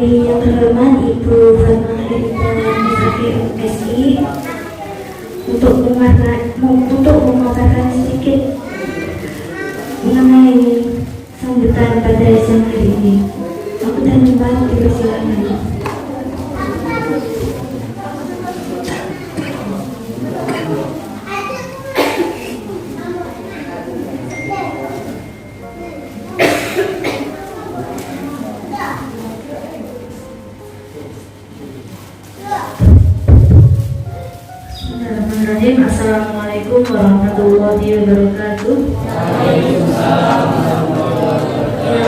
Yang terhormat Ibu Fatma SI untuk memaparkan sedikit mengenai sambutan pada siang hari ini. Aku dan Mbak dipersilakan. Assalamualaikum warahmatullahi wabarakatuh.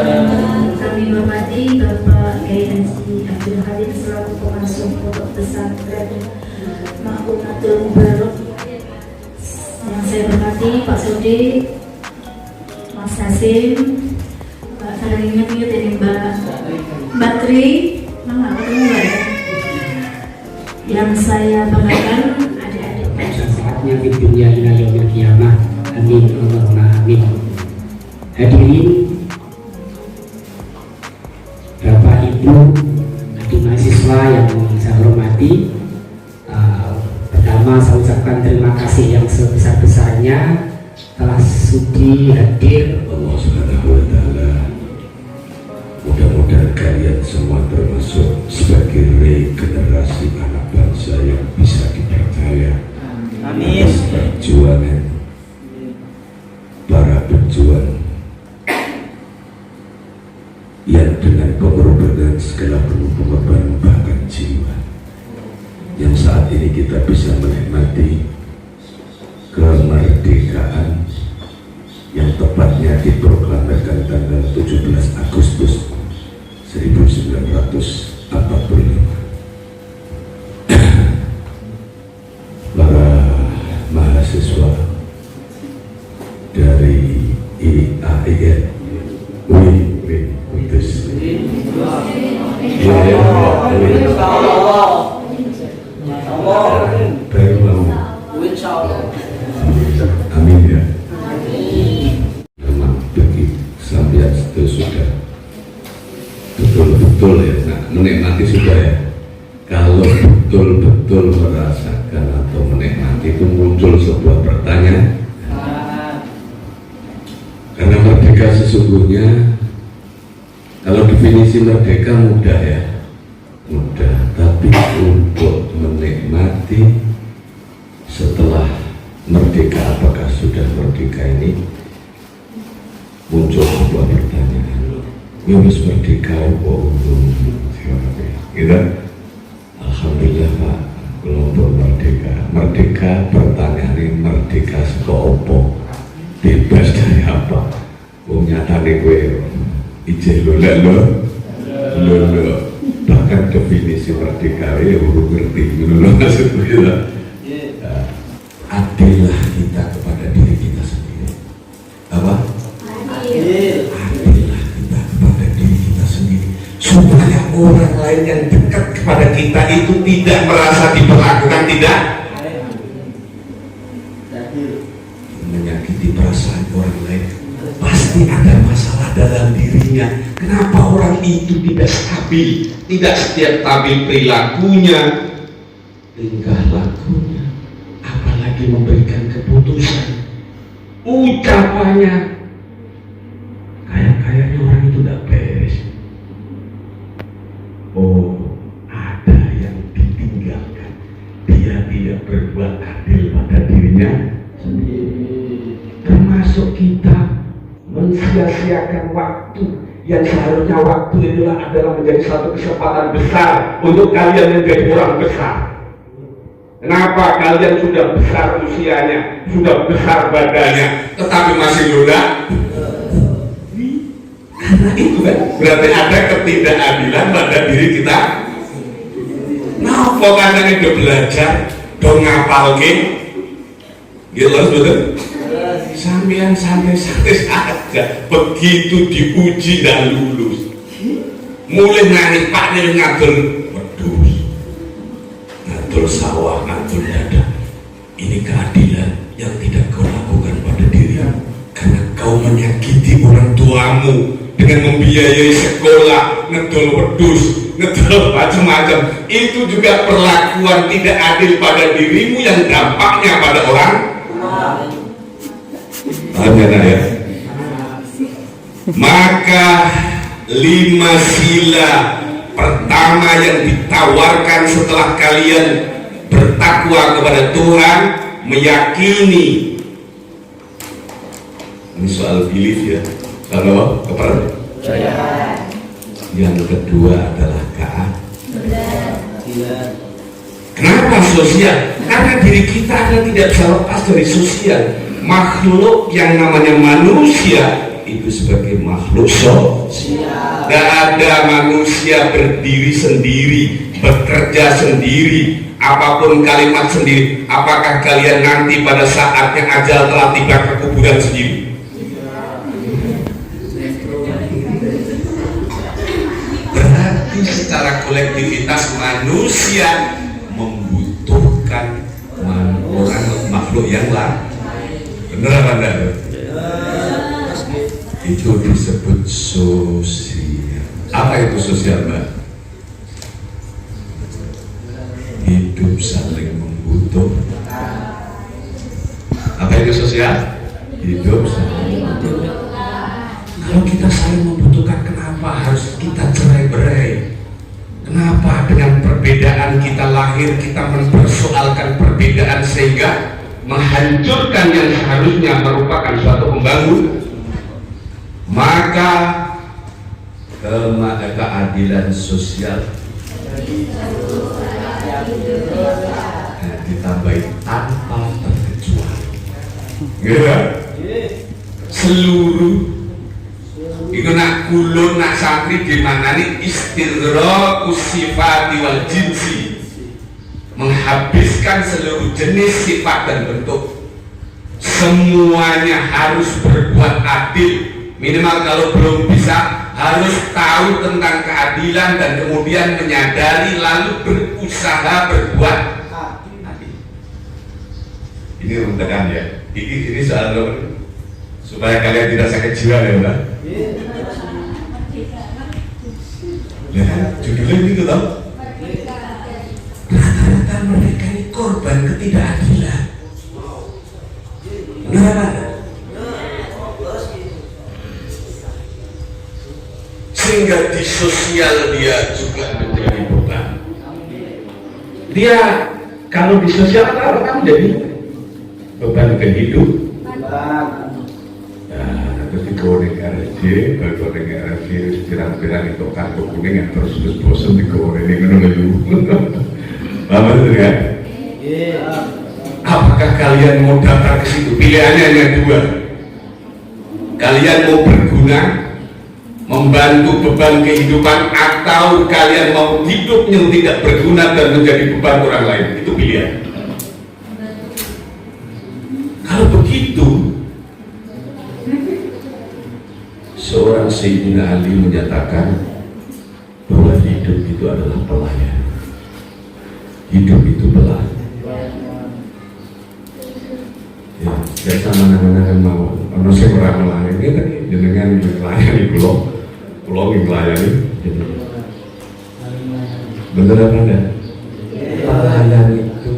Yang kami hormati Bapak Kiai Haji Abdul Halim selaku pengasuh pondok pesantren Mahkumatul Mubarak. Yang saya hormati Pak Sudi, Mas Hasim, Mbak Saringat dari Mbak Tri, mana ketemu ya? Yang saya banggakan yang di dunia ila yaumil qiyamah. Amin Allahumma amin. Hadirin Bapak Ibu adik mahasiswa yang saya hormati, pertama saya ucapkan terima kasih yang sebesar-besarnya telah sudi hadir. Allah Subhanahu wa taala mudah-mudahan kalian semua termasuk sebagai regenerasi anak bangsa yang bisa dipercaya. Amin. Perjuangan para pejuang yang dengan pengorbanan segala penuh pengorbanan bahkan jiwa, yang saat ini kita bisa menikmati kemerdekaan yang tepatnya diproklamirkan tanggal 17 Agustus 1945. Mahasiswa dari IAIN Kudus, baru mau amin ya. Memang bagi sambian itu sudah betul-betul ya, menikmati sudah ya. Kalau betul-betul merasakan atau menikmati itu muncul sebuah pertanyaan, karena merdeka sesungguhnya, kalau definisi merdeka mudah ya, mudah, tapi untuk menikmati setelah merdeka, apakah sudah merdeka, ini muncul sebuah pertanyaan. Ya wis merdeka kok gitu. Alhamdulillah Pak, kelompok merdeka pertanyaan ini merdeka saka opo, bebas dari apa? Wong nyatane kowe ijeh lo, bahkan definisi merdeka ya urung ngerti ngono lho maksudnya. Adillah kita kepada diri kita sendiri. Apa? Adillah kita kepada diri kita sendiri, supaya orang lain yang dekat kepada kita itu tidak merasa diperlakukan tidak menyakiti perasaan orang lain. Pasti ada masalah dalam diri mengingat kenapa orang itu tidak stabil, tidak setiap stabil perilakunya, tingkah lakunya, apalagi memberikan keputusan, ucapannya. Kayaknya orang itu tidak beres. Oh, ada yang ditinggalkan. Dia tidak berbuat adil pada dirinya sendiri. Termasuk kita mensia-siakan waktu yang seharusnya waktu itulah adalah menjadi satu kesempatan besar untuk kalian menjadi orang besar. Kenapa kalian sudah besar usianya, sudah besar badannya, tetapi masih lunak? Karena itu kan berarti ada ketidakadilan pada diri kita. Nah, pokoknya udah belajar, udah ngapal gitu betul. Sampean santai-santai saja, begitu diuji dan lulus, mulai nangis Pak nih ngatur wedhus, ngatur sawah, ngatur ladang. Ini keadilan yang tidak kau lakukan pada dirimu, karena kau menyakiti orang tuamu dengan membiayai sekolah, ngedol wedhus, ngedol macam-macam. Itu juga perlakuan tidak adil pada dirimu yang dampaknya pada orang. Ya. Maka 5 sila pertama yang ditawarkan setelah kalian bertakwa kepada Tuhan, meyakini. Ini soal belief ya. Kalau kepercayaan. Yang kedua adalah keadilan. Kenapa sosial? Karena diri kita akan tidak bisa lepas dari sosial. Makhluk yang namanya manusia itu sebagai makhluk sosial. Gak ada manusia berdiri sendiri, bekerja sendiri, apapun kalimat sendiri. Apakah kalian nanti pada saatnya ajal telah tiba ke kuburan sendiri? Berarti secara kolektivitas manusia membutuhkan orang makhluk yang lain. Benar apa enggak? Itu disebut sosial. Apa itu sosial, Mbak? Hidup saling membutuhkan. Apa itu sosial? Hidup saling membutuhkan. Kalau kita saling membutuhkan, kenapa harus kita cerai-berai? Kenapa dengan perbedaan kita lahir, kita mempersoalkan perbedaan sehingga menghancurkan yang seharusnya merupakan suatu pembangun? Maka keadilan sosial ditambahi tanpa terkecuali. Ya, seluruh itu nak kulun nak santri di mana nih istighraqus sifati wal jinsi, menghabiskan seluruh jenis sifat dan bentuk. Semuanya harus berbuat adil, minimal kalau belum bisa harus tahu tentang keadilan dan kemudian menyadari lalu berusaha berbuat adil. Ini untekan ya. Ini soal apa? Supaya kalian tidak sakit jiwa ya, Mbak. Ya, judulnya gitu tau. Rata-rata mereka ini korban ketidakadilan. Kenapa? Sehingga di sosial dia juga menjadi beban. Dia kalau di sosial apa kan jadi beban ke hidup. Terus digoreng RSJ, digoreng RSJ pirang-pirang itu kartu kuning yang terus bosan digoreng ini dulu. Apa itu ya? Apakah kalian mau datang ke situ? Pilihannya hanya dua. Kalian mau berguna, membantu beban kehidupan, atau kalian mau hidup yang tidak berguna dan menjadi beban orang lain. Itu pilihan. Kalau begitu, seorang Sayyidina Ali menyatakan bahwa hidup itu adalah pelayan. Hidup itu pelayan. Ya, saya sama mana-mana kan mau. Kalau saya orang melayani kan jenengan melayani belum. Pulau yang melayani. Bener apa enggak? Pelayan itu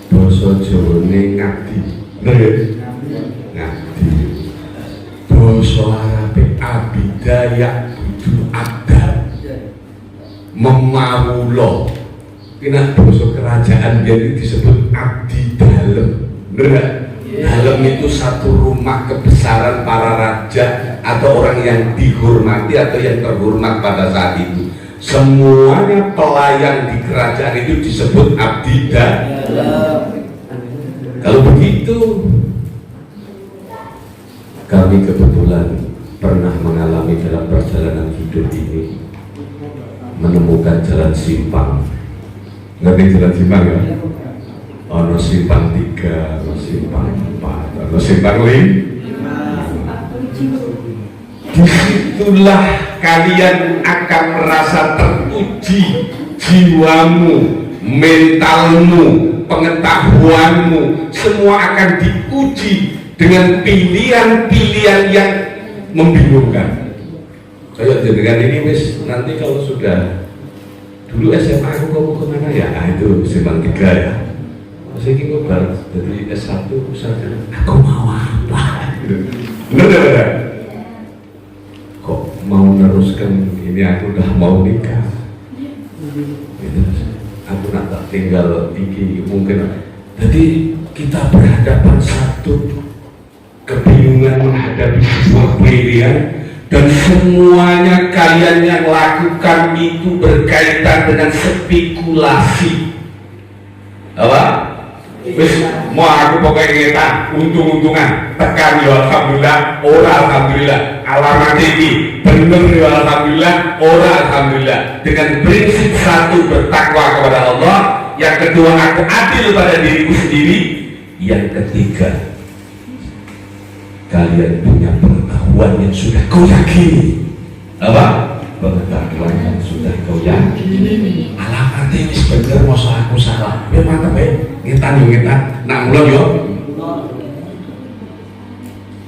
basa Jawane ngabdi. Bener ya? Ngabdi. Basa Arabe abidaya kudu adab. Memawulo. Kena basa kerajaan jadi disebut abdi dalem. Bener gak? Dalem itu satu rumah kebesaran para raja atau orang yang dihormati atau yang terhormat pada saat itu. Semuanya pelayan di kerajaan itu disebut abdi dalem. Kalau begitu, kami kebetulan pernah mengalami dalam perjalanan hidup ini menemukan jalan simpang. Ngerti jalan simpang ya? Ono simpang 3, ono simpang 4, ono simpang 5. Disitulah kalian akan merasa teruji jiwamu, mentalmu, pengetahuanmu, semua akan diuji dengan pilihan-pilihan yang membingungkan. Kayak jenengan ini wis nanti kalau sudah dulu SMA aku kamu kemana ya? Ah itu simpang 3 ya. Saya ingin ngobrol dari S1 misalkan aku mau apa? Bener. Kok mau meneruskan ini aku udah mau nikah. Gitu. Aku nak tak tinggal iki mungkin. Jadi kita berhadapan satu kebingungan menghadapi sebuah pilihan dan semuanya kalian yang lakukan itu berkaitan dengan spekulasi. Apa? Wis mau aku pokoknya ngetan untung-untungan tekan ya alhamdulillah, ora alhamdulillah, alamat ini bener ya alhamdulillah, ora alhamdulillah. Dengan prinsip satu bertakwa kepada Allah, yang kedua aku adil pada diriku sendiri, yang ketiga kalian punya pengetahuan yang sudah kau yakini. Apa? Pengetahuan yang sudah kau yakini. Alamat ini sebenarnya masa aku salah. Ya mantap ya. Ngetan. Nak mulai yo.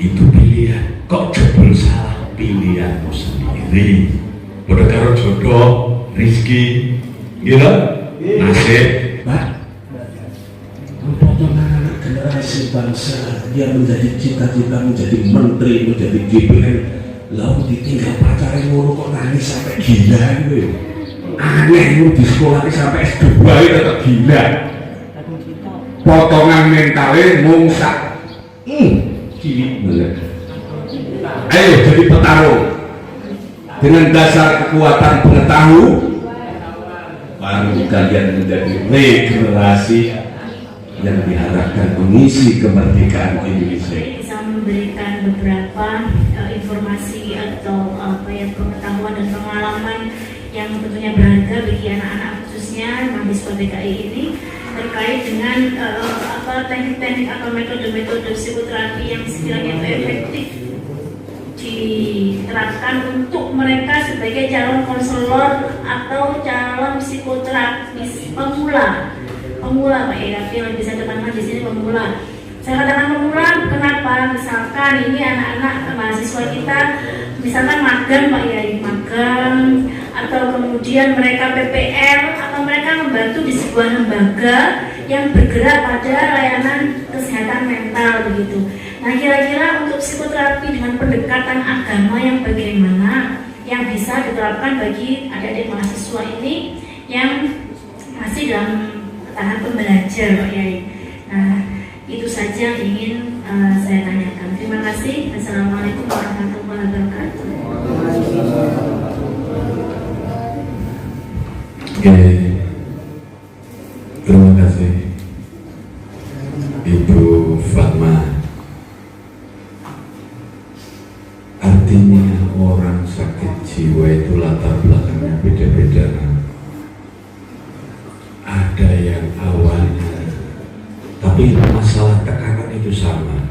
Itu pilihan. Kok jebul salah pilihanmu sendiri. Udah karo jodoh, rizki, gitu, nasib. Pak. Potongan generasi bangsa yang menjadi cita-cita menjadi menteri, menjadi DPR, lalu ditinggal pacarnya mulu kok nangis sampai gila gitu. Aneh lu di sekolah sampai S2 itu tetap gila. Potongan mentalnya mungsak. Gini bener. Ayo jadi petarung dengan dasar kekuatan pengetahuan, baru kalian menjadi regenerasi yang diharapkan mengisi kemerdekaan Indonesia. Bisa memberikan beberapa informasi atau pengetahuan dan pengalaman yang tentunya berharga bagi anak-anak khususnya mahasiswa BKI ini terkait dengan teknik-teknik atau metode-metode psikoterapi yang sekiranya efektif diterapkan untuk mereka sebagai calon konselor atau calon psikoterapis pemula Pak ya, yang bisa katakan di sini pemula. Saya katakan pemula, kenapa? Misalkan ini anak-anak mahasiswa kita, misalkan magang Pak ya, magang, atau kemudian mereka PPL, atau mereka membantu di sebuah lembaga yang bergerak pada layanan kesehatan mental begitu. Nah kira-kira untuk psikoterapi dengan pendekatan agama yang bagaimana yang bisa diterapkan bagi adik-adik mahasiswa ini yang masih dalam tahap pembelajar Pak Yai. Nah itu saja yang ingin saya tanyakan. Terima kasih. Assalamualaikum warahmatullahi wabarakatuh. Terima kasih Ibu Fatma. Artinya orang sakit jiwa itu latar belakangnya beda-beda. Ada yang awalnya, tapi masalah tekanan itu sama,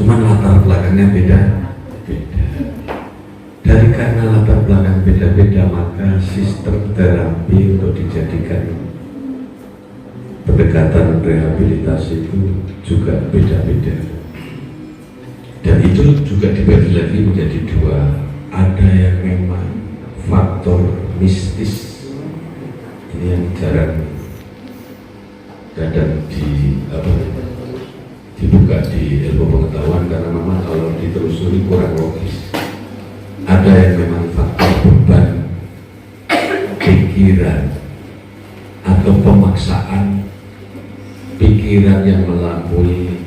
cuman latar belakangnya beda. Dari karena latar belakang beda-beda, maka sistem terapi untuk dijadikan pendekatan rehabilitasi itu juga beda-beda. Dan itu juga dibagi lagi menjadi dua ada yang memang faktor mistis ini yang jarang kadang dibuka di ilmu pengetahuan, karena memang kalau ditelusuri kurang logis. Ada yang memang faktor beban pikiran atau pemaksaan pikiran yang melampaui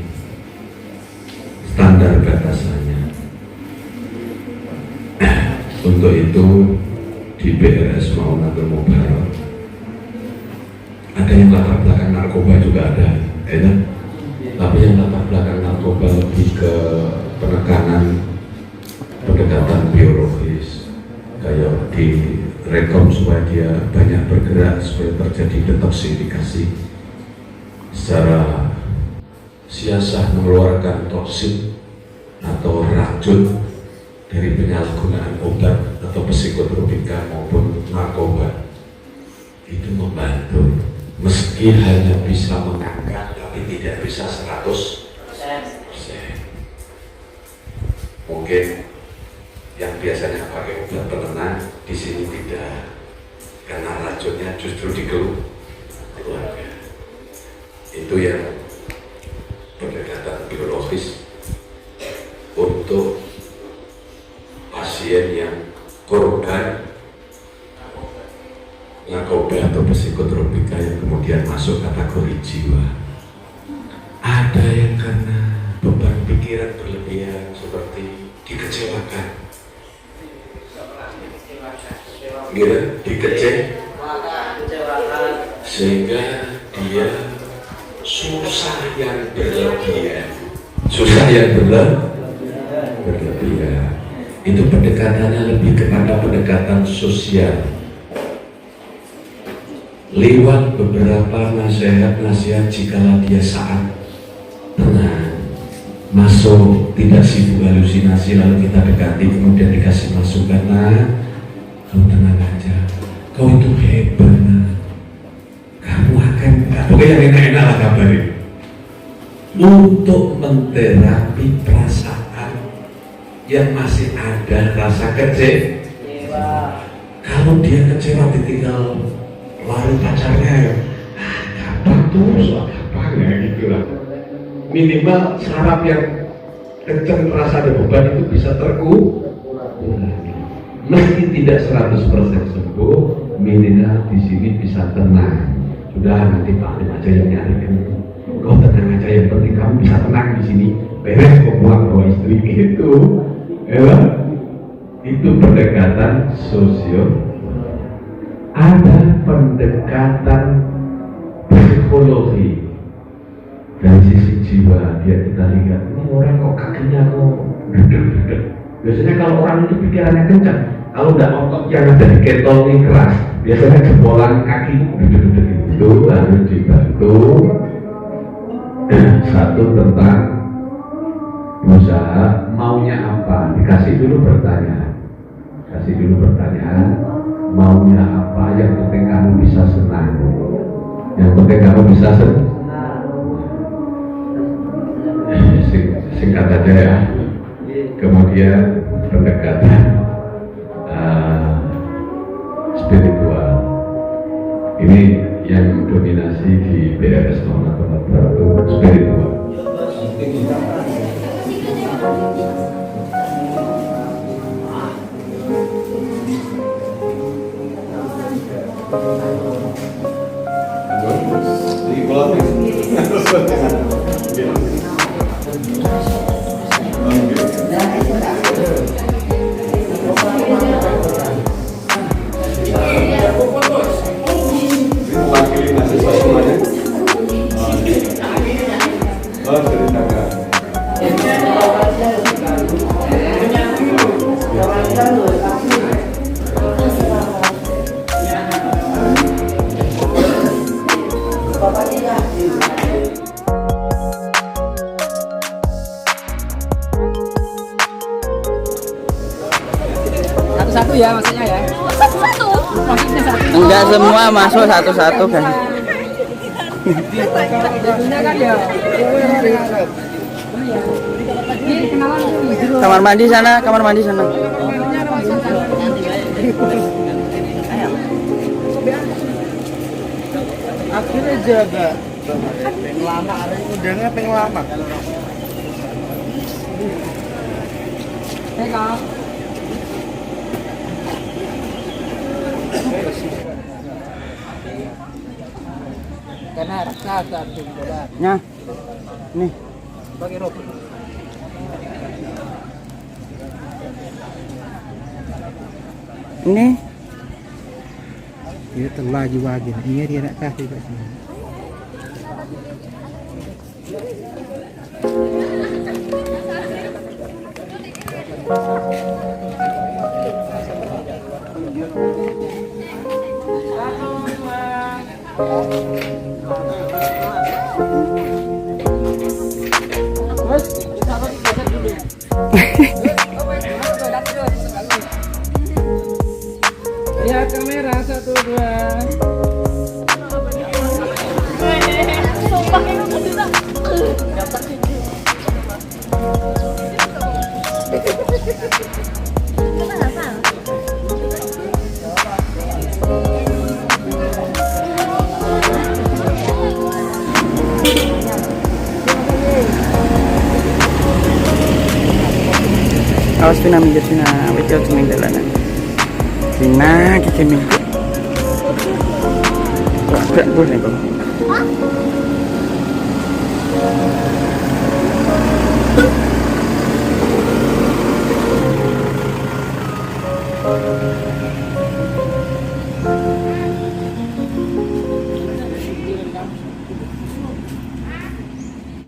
standar batasannya. Untuk itu di BRS Maunatul Mubarak ada yang latar belakang narkoba juga ada, ya. Tapi yang latar belakang narkoba lebih ke penekanan pendekatan biologis, kayak direkom supaya dia banyak bergerak, supaya terjadi detoksifikasi secara siasah, mengeluarkan toksin atau racun dari penyalahgunaan obat atau psikotropika maupun narkoba. Itu membantu, meski hanya bisa mengangkat tapi tidak bisa 100%. Mungkin yang biasanya pakai obat penenang di sini tidak, karena racunnya justru di keluarga. Itu yang pendekatan biologis untuk pasien yang korban narkoba atau psikotropika yang kemudian masuk kategori jiwa. Ada yang karena beban pikiran berlebihan seperti dikecewakan, sehingga dia susah yang berlebihan. Itu pendekatannya lebih kepada pendekatan sosial lewat beberapa nasihat-nasihat. Jikalau dia saat tenang, masuk, tidak sibuk halusinasi, lalu kita dekati, kemudian dikasih masukan, nah, kamu tenang aja, kau itu hebat, nah, kamu akan, pokoknya yang enak-enak lah kabarin, untuk menterapi perasaan yang masih ada rasa kecewa. Kalau dia kecewa ditinggal lari pacarnya, kapan tuh soal kapan ya, gitulah. Minimal saraf yang kenceng, rasa ada beban itu bisa terkurangi. Meski tidak 100% sembuh, minimal di sini bisa tenang. Sudah, nanti Pak Alim aja yang nyarikan. Kau tenang aja, yang penting kamu bisa tenang di sini. Beres kok buang bawa istri gitu. Ya, itu pendekatan sosial. Ada pendekatan psikologi dari sisi jiwa. Dia kita lihat, ini orang kok kakinya kok duduk-duduk. Biasanya kalau orang itu pikirannya kencang, kalau udah otot yang ada di ketol ini keras, biasanya jebolan kaki duduk-duduk itu harus dibantu. Satu, tentang usaha, maunya apa, dikasih dulu pertanyaan, maunya apa, yang penting kamu bisa senang, singkat aja ya. Kemudian pendekatan spiritual, ini yang dominasi di BRS Maunatul Mubarak itu spiritual. Satu-satu ya maksudnya ya? Satu-satu? Maksudnya satu. Enggak semua masuk satu-satu kan? Jadinya kan ya. Kamar mandi sana, kamar mandi sana. Akhirnya jaga. Pengen lama, udahnya pengen lama. Pegang. Karena rasa satu dolar. Nya. Nih. Bagi rokok. Ini Dia telah jiwa gini. Ini dia nak kasih kat sini. Ya kamera 1 2. awas Vina minggir Vina, wajah ceming jalanan. Vina kita minggir. Gak boleh bang.